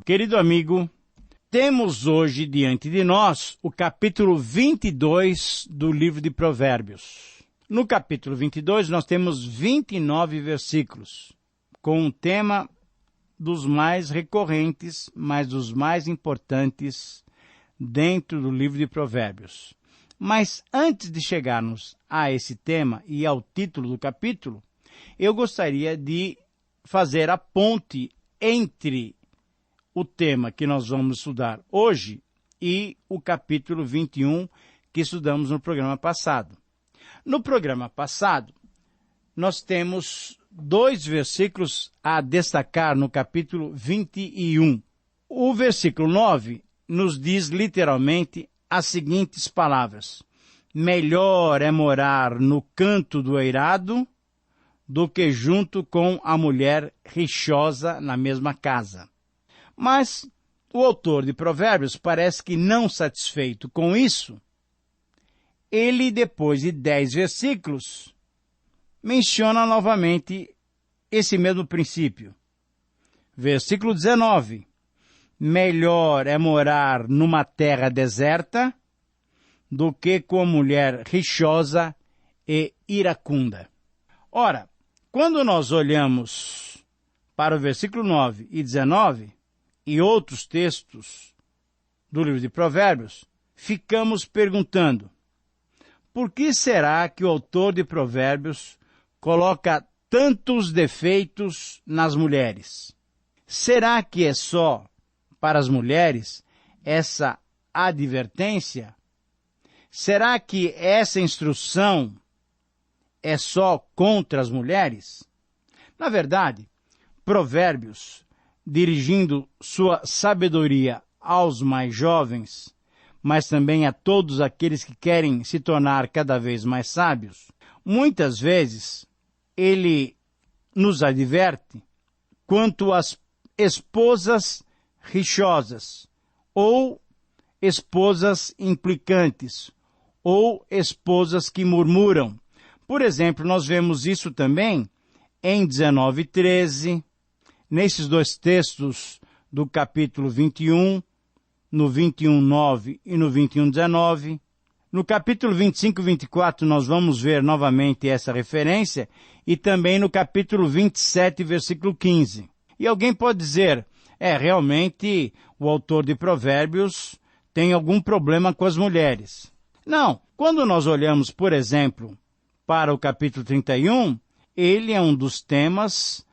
Querido amigo, temos hoje diante de nós o capítulo 22 do livro de Provérbios. No capítulo 22 nós temos 29 versículos, com um tema dos mais recorrentes, mas dos mais importantes dentro do livro de Provérbios. Mas antes de chegarmos a esse tema e ao título do capítulo, eu gostaria de fazer a ponte entre o tema que nós vamos estudar hoje e o capítulo 21 que estudamos no programa passado. No programa passado, nós temos 2 versículos a destacar no capítulo 21. O versículo 9 nos diz literalmente as seguintes palavras: melhor é morar no canto do eirado do que junto com a mulher rixosa na mesma casa. Mas o autor de Provérbios parece que não satisfeito com isso, ele, depois de 10 versículos, menciona novamente esse mesmo princípio. Versículo 19. Melhor é morar numa terra deserta do que com a mulher rixosa e iracunda. Ora, quando nós olhamos para o versículo 9 e 19 e outros textos do livro de Provérbios, ficamos perguntando: por que será que o autor de Provérbios coloca tantos defeitos nas mulheres? Será que é só para as mulheres essa advertência? Será que essa instrução é só contra as mulheres? Na verdade, Provérbios, dirigindo sua sabedoria aos mais jovens, mas também a todos aqueles que querem se tornar cada vez mais sábios, muitas vezes ele nos adverte quanto às esposas rixosas, ou esposas implicantes, ou esposas que murmuram. Por exemplo, nós vemos isso também em 19:13, nesses 2 textos do capítulo 21, no 21:9 e no 21:19. No capítulo 25 e 24 nós vamos ver novamente essa referência, e também no capítulo 27, versículo 15. E alguém pode dizer: realmente o autor de Provérbios tem algum problema com as mulheres. Não, quando nós olhamos, por exemplo, para o capítulo 31, ele é um dos temas,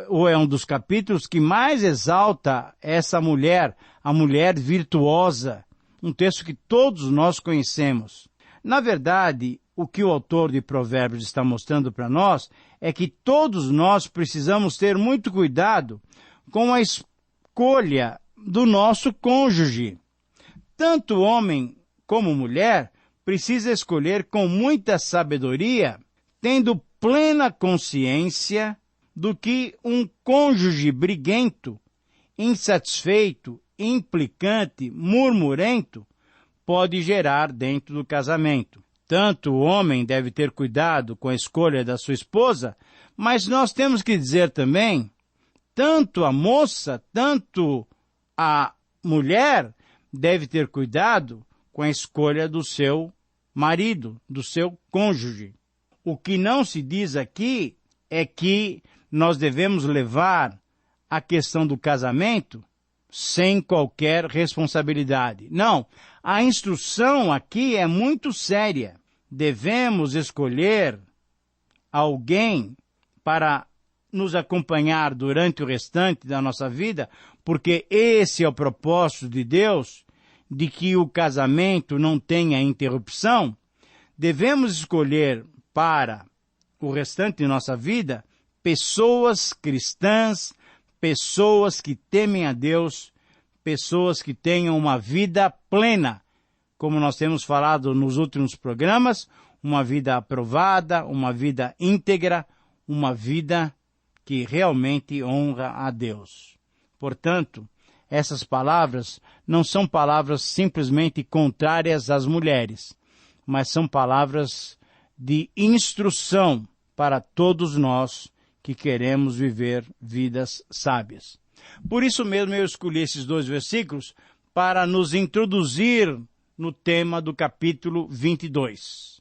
ou é um dos capítulos que mais exalta essa mulher, a mulher virtuosa, um texto que todos nós conhecemos. Na verdade, o que o autor de Provérbios está mostrando para nós é que todos nós precisamos ter muito cuidado com a escolha do nosso cônjuge. Tanto homem como mulher precisa escolher com muita sabedoria, tendo plena consciência do que um cônjuge briguento, insatisfeito, implicante, murmurento pode gerar dentro do casamento. Tanto o homem deve ter cuidado com a escolha da sua esposa, mas nós temos que dizer também, tanto a moça, tanto a mulher deve ter cuidado com a escolha do seu marido, do seu cônjuge. O que não se diz aqui é que nós devemos levar a questão do casamento sem qualquer responsabilidade. Não, a instrução aqui é muito séria. Devemos escolher alguém para nos acompanhar durante o restante da nossa vida, porque esse é o propósito de Deus, de que o casamento não tenha interrupção. Devemos escolher para o restante de nossa vida pessoas cristãs, pessoas que temem a Deus, pessoas que tenham uma vida plena, como nós temos falado nos últimos programas, uma vida aprovada, uma vida íntegra, uma vida que realmente honra a Deus. Portanto, essas palavras não são palavras simplesmente contrárias às mulheres, mas são palavras de instrução para todos nós que queremos viver vidas sábias. Por isso mesmo eu escolhi esses 2 versículos para nos introduzir no tema do capítulo 22.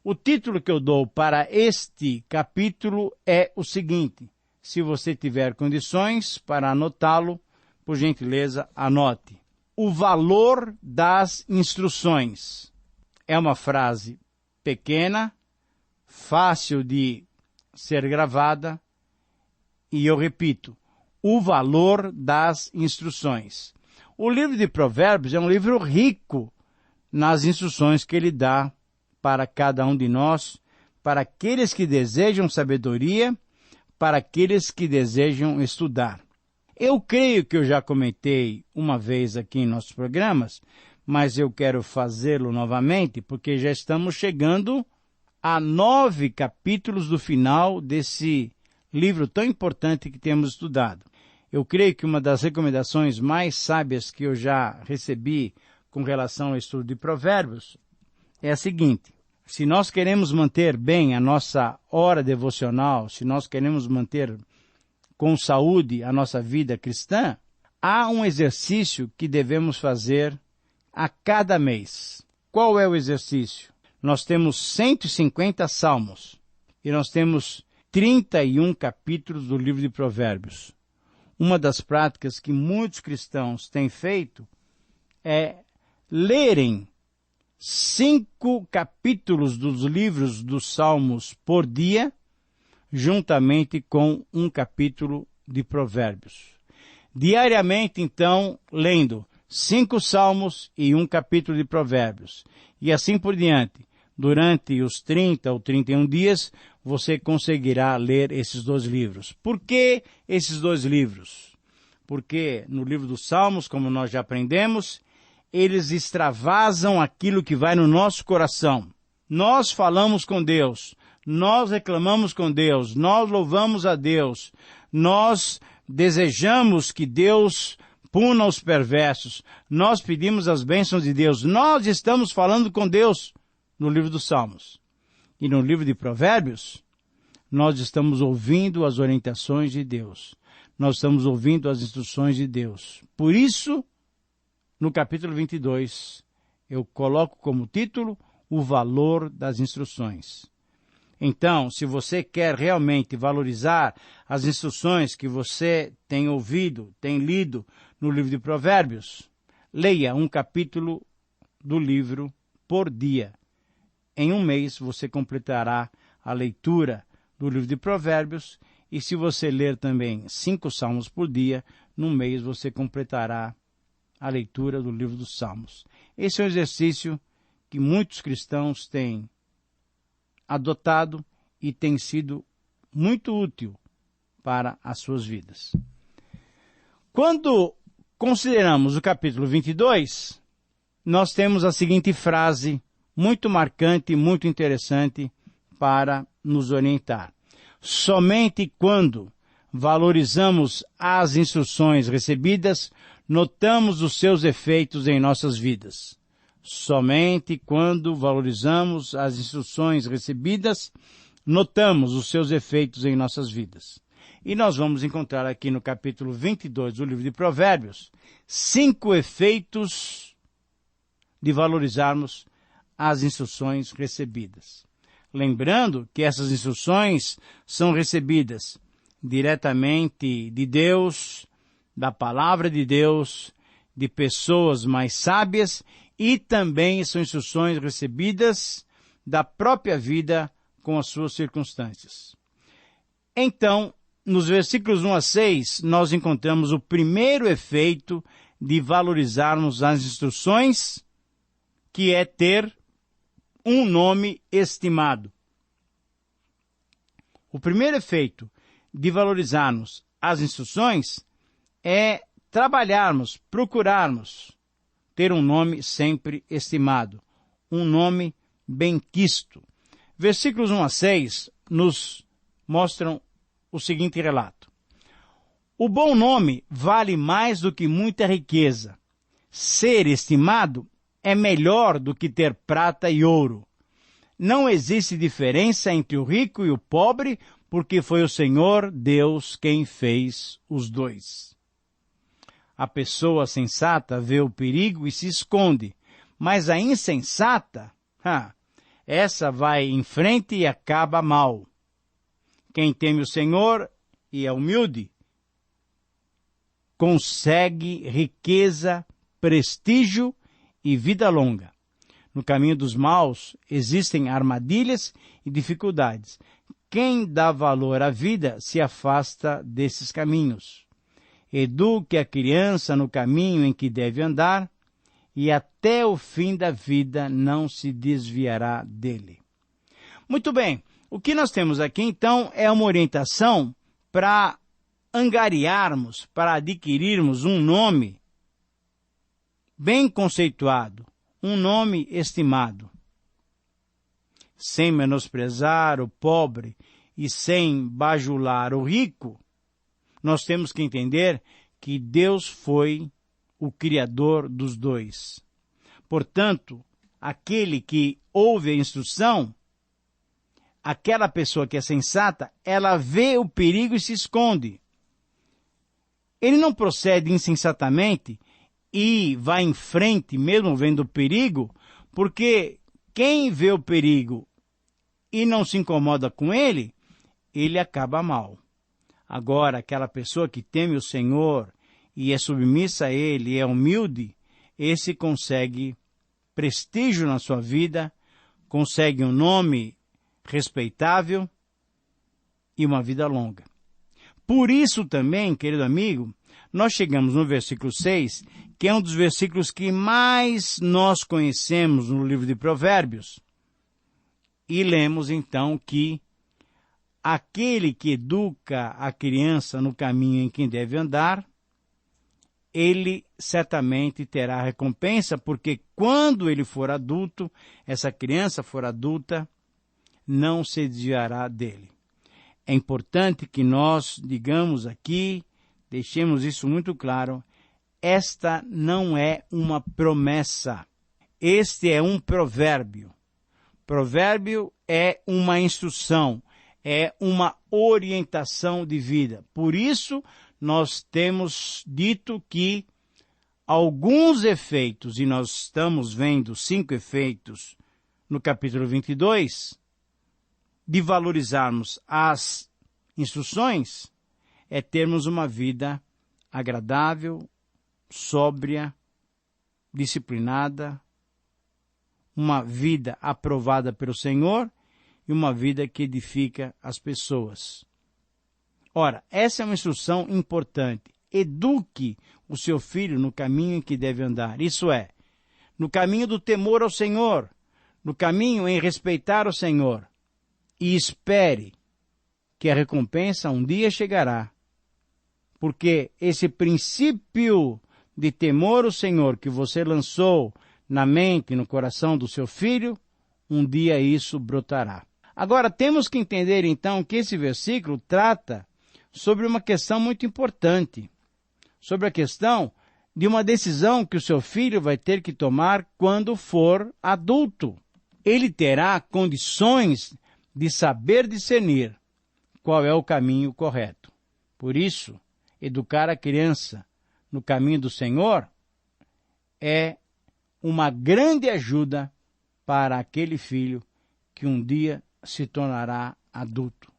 O título que eu dou para este capítulo é o seguinte: se você tiver condições para anotá-lo, por gentileza, anote. O valor das instruções. É uma frase pequena, fácil de ser gravada, e eu repito, o valor das instruções. O livro de Provérbios é um livro rico nas instruções que ele dá para cada um de nós, para aqueles que desejam sabedoria, para aqueles que desejam estudar. Eu creio que eu já comentei uma vez aqui em nossos programas, mas eu quero fazê-lo novamente, porque já estamos chegando a 9 capítulos do final desse livro tão importante que temos estudado. Eu creio que uma das recomendações mais sábias que eu já recebi com relação ao estudo de Provérbios é a seguinte: se nós queremos manter bem a nossa hora devocional, se nós queremos manter com saúde a nossa vida cristã, há um exercício que devemos fazer a cada mês. Qual é o exercício? Nós temos 150 salmos e nós temos 31 capítulos do livro de Provérbios. Uma das práticas que muitos cristãos têm feito é lerem 5 capítulos dos livros dos Salmos por dia, juntamente com um capítulo de Provérbios. Diariamente, então, lendo 5 salmos e um capítulo de Provérbios. E assim por diante. Durante os 30 ou 31 dias, você conseguirá ler esses 2 livros. Por que esses 2 livros? Porque no livro dos Salmos, como nós já aprendemos, eles extravasam aquilo que vai no nosso coração. Nós falamos com Deus, nós reclamamos com Deus, nós louvamos a Deus, nós desejamos que Deus puna os perversos, nós pedimos as bênçãos de Deus, nós estamos falando com Deus no livro dos Salmos. E no livro de Provérbios, nós estamos ouvindo as orientações de Deus, nós estamos ouvindo as instruções de Deus. Por isso, no capítulo 22, eu coloco como título o valor das instruções. Então, se você quer realmente valorizar as instruções que você tem ouvido, tem lido no livro de Provérbios, leia um capítulo do livro por dia. Em um mês você completará a leitura do livro de Provérbios, e se você ler também 5 salmos por dia, num mês você completará a leitura do livro dos Salmos. Esse é um exercício que muitos cristãos têm adotado e tem sido muito útil para as suas vidas. Quando consideramos o capítulo 22, nós temos a seguinte frase muito marcante e muito interessante para nos orientar. Somente quando valorizamos as instruções recebidas, notamos os seus efeitos em nossas vidas. Somente quando valorizamos as instruções recebidas, notamos os seus efeitos em nossas vidas. E nós vamos encontrar aqui no capítulo 22 do livro de Provérbios 5 efeitos de valorizarmos as instruções recebidas. Lembrando que essas instruções são recebidas diretamente de Deus, da palavra de Deus, de pessoas mais sábias, e também são instruções recebidas da própria vida com as suas circunstâncias. Então, nos versículos 1 a 6, nós encontramos o primeiro efeito de valorizarmos as instruções, que é ter um nome estimado. O primeiro efeito de valorizarmos as instruções é trabalharmos, procurarmos ter um nome sempre estimado, um nome benquisto. Versículos 1 a 6 nos mostram o seguinte relato. O bom nome vale mais do que muita riqueza. Ser estimado é melhor do que ter prata e ouro. Não existe diferença entre o rico e o pobre, porque foi o Senhor Deus quem fez os dois. A pessoa sensata vê o perigo e se esconde, mas a insensata, essa vai em frente e acaba mal. Quem teme o Senhor e é humilde, consegue riqueza, prestígio e vida longa. No caminho dos maus existem armadilhas e dificuldades. Quem dá valor à vida se afasta desses caminhos. Eduque a criança no caminho em que deve andar, e até o fim da vida não se desviará dele. Muito bem, o que nós temos aqui então é uma orientação para angariarmos, para adquirirmos um nome bem conceituado, um nome estimado. Sem menosprezar o pobre e sem bajular o rico, nós temos que entender que Deus foi o Criador dos dois. Portanto, aquele que ouve a instrução, aquela pessoa que é sensata, ela vê o perigo e se esconde. Ele não procede insensatamente e vai em frente, mesmo vendo o perigo, porque quem vê o perigo e não se incomoda com ele, ele acaba mal. Agora, aquela pessoa que teme o Senhor e é submissa a Ele, é humilde, esse consegue prestígio na sua vida, consegue um nome respeitável e uma vida longa. Por isso também, querido amigo, nós chegamos no versículo 6, que é um dos versículos que mais nós conhecemos no livro de Provérbios, e lemos então que aquele que educa a criança no caminho em que deve andar, ele certamente terá recompensa, porque quando ele for adulto, essa criança for adulta, não se desviará dele. É importante que nós digamos aqui, deixemos isso muito claro, esta não é uma promessa, este é um provérbio. Provérbio é uma instrução, é uma orientação de vida. Por isso, nós temos dito que alguns efeitos, e nós estamos vendo 5 efeitos no capítulo 22, de valorizarmos as instruções, é termos uma vida agradável, sóbria, disciplinada, uma vida aprovada pelo Senhor e uma vida que edifica as pessoas. Ora, essa é uma instrução importante. Eduque o seu filho no caminho em que deve andar. Isso é, no caminho do temor ao Senhor, no caminho em respeitar o Senhor. E espere que a recompensa um dia chegará. Porque esse princípio de temor ao Senhor que você lançou na mente e no coração do seu filho, um dia isso brotará. Agora, temos que entender então que esse versículo trata sobre uma questão muito importante, sobre a questão de uma decisão que o seu filho vai ter que tomar quando for adulto. Ele terá condições de saber discernir qual é o caminho correto. Por isso, educar a criança no caminho do Senhor é uma grande ajuda para aquele filho que um dia se tornará adulto.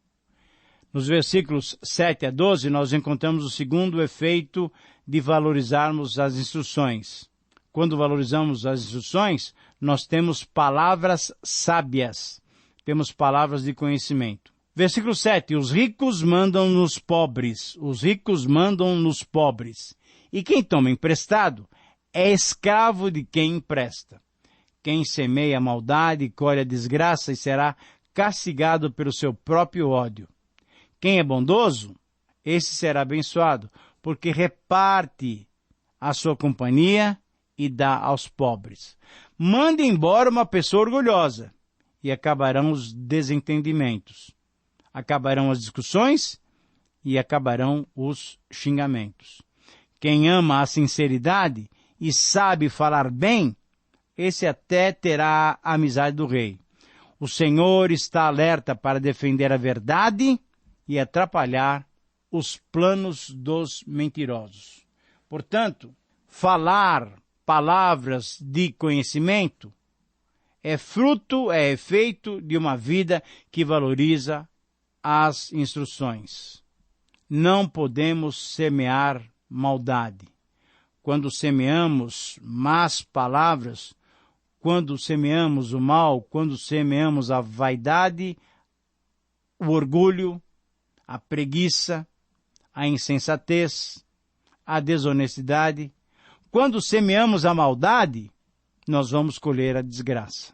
Nos versículos 7 a 12, nós encontramos o segundo efeito de valorizarmos as instruções. Quando valorizamos as instruções, nós temos palavras sábias, temos palavras de conhecimento. Versículo 7, os ricos mandam nos pobres, os ricos mandam nos pobres. E quem toma emprestado é escravo de quem empresta. Quem semeia a maldade colhe a desgraça e será castigado pelo seu próprio ódio. Quem é bondoso, esse será abençoado, porque reparte a sua companhia e dá aos pobres. Mande embora uma pessoa orgulhosa, e acabarão os desentendimentos. Acabarão as discussões e acabarão os xingamentos. Quem ama a sinceridade e sabe falar bem, esse até terá a amizade do rei. O Senhor está alerta para defender a verdade e atrapalhar os planos dos mentirosos. Portanto, falar palavras de conhecimento é fruto, é efeito de uma vida que valoriza as instruções. Não podemos semear maldade. Quando semeamos más palavras, quando semeamos o mal, quando semeamos a vaidade, o orgulho, a preguiça, a insensatez, a desonestidade, quando semeamos a maldade, nós vamos colher a desgraça.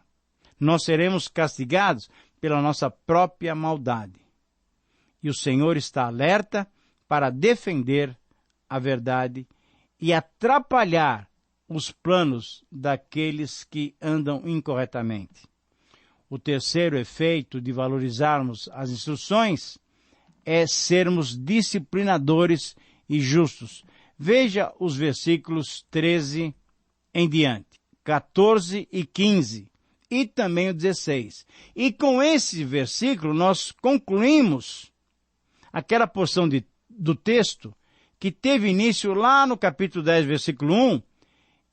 Nós seremos castigados pela nossa própria maldade. E o Senhor está alerta para defender a verdade e atrapalhar os planos daqueles que andam incorretamente. O terceiro efeito de valorizarmos as instruções é sermos disciplinadores e justos. Veja os versículos 13 em diante, 14 e 15, e também o 16. E com esse versículo nós concluímos aquela porção do texto que teve início lá no capítulo 10, versículo 1,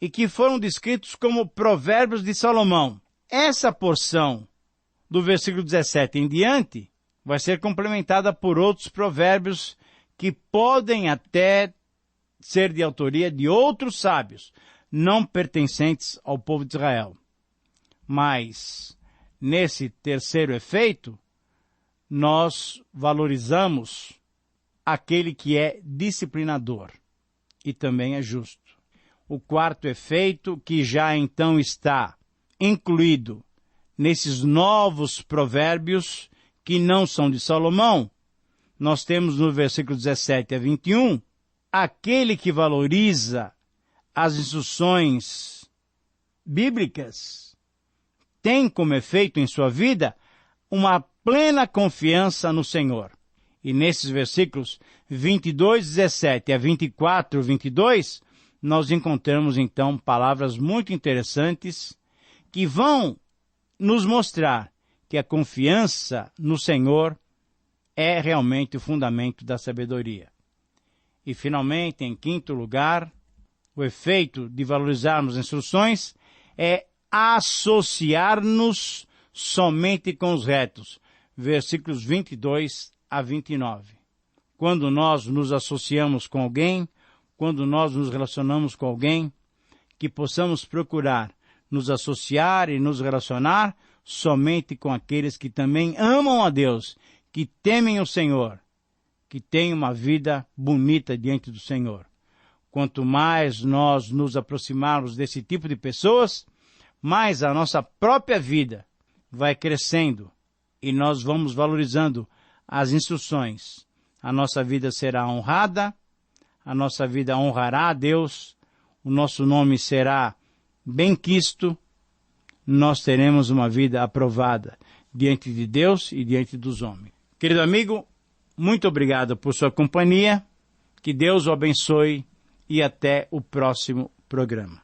e que foram descritos como provérbios de Salomão. Essa porção do versículo 17 em diante vai ser complementada por outros provérbios que podem até ser de autoria de outros sábios, não pertencentes ao povo de Israel. Mas, nesse terceiro efeito, nós valorizamos aquele que é disciplinador e também é justo. O quarto efeito, que já então está incluído nesses novos provérbios que não são de Salomão, nós temos no versículo 17 a 21, aquele que valoriza as instruções bíblicas tem como efeito em sua vida uma plena confiança no Senhor. E nesses versículos 22, 17 a 24, 22, nós encontramos então palavras muito interessantes que vão nos mostrar que a confiança no Senhor é realmente o fundamento da sabedoria. E finalmente, em quinto lugar, o efeito de valorizarmos as instruções é associar-nos somente com os retos. Versículos 22 a 29. Quando nós nos associamos com alguém, quando nós nos relacionamos com alguém, que possamos procurar nos associar e nos relacionar somente com aqueles que também amam a Deus, que temem o Senhor, que têm uma vida bonita diante do Senhor. Quanto mais nós nos aproximarmos desse tipo de pessoas, mais a nossa própria vida vai crescendo e nós vamos valorizando as instruções. A nossa vida será honrada, a nossa vida honrará a Deus, o nosso nome será benquisto, nós teremos uma vida aprovada diante de Deus e diante dos homens. Querido amigo, muito obrigado por sua companhia, que Deus o abençoe e até o próximo programa.